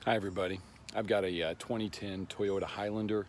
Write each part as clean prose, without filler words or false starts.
Hi everybody. I've got a 2010 Toyota Highlander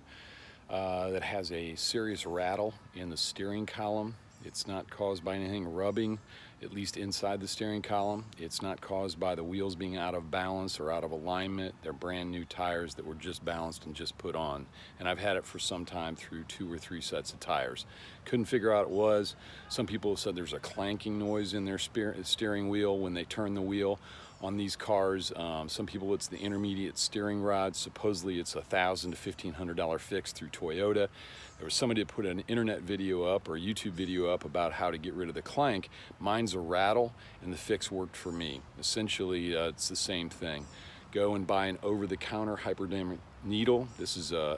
that has a serious rattle in the steering column. It's not caused by anything rubbing, at least inside the steering column. It's not caused by the wheels being out of balance or out of alignment. They're brand new tires that were just balanced and just put on. And I've had it for some time through 2 or 3 sets of tires. Couldn't figure out what it was. Some people have said there's a clanking noise in their steering wheel when they turn the wheel. On these cars, some people it's the intermediate steering rod. Supposedly it's $1,000 to $1,500 fix through Toyota. There was somebody that put an internet video up or a YouTube video up about how to get rid of the clank. Mine's a rattle, and the fix worked for me. Essentially, it's the same thing. Go and buy an over-the-counter hypodermic needle. This is I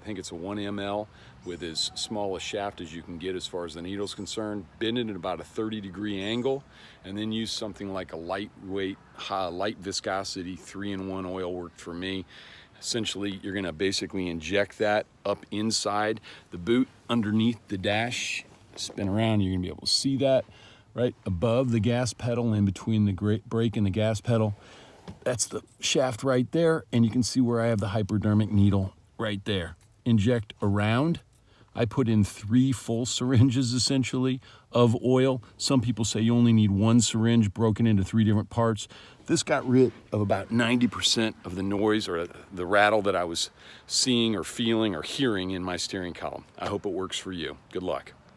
think it's a 1 ml with as small a shaft as you can get as far as the needle's concerned. Bend it at about a 30-degree angle, and then use something like a lightweight, light viscosity 3-in-1 oil worked for me. Essentially, you're going to basically inject that up inside the boot underneath the dash. Spin around, you're going to be able to see that right above the gas pedal, in between the brake and the gas pedal. That's the shaft right there, and you can see where I have the hypodermic needle right there. Inject around. I put in 3 full syringes essentially of oil. Some people say you only need 1 syringe broken into 3 different parts. This got rid of about 90% of the noise or the rattle that I was seeing or feeling or hearing in my steering column. I hope it works for you. Good luck.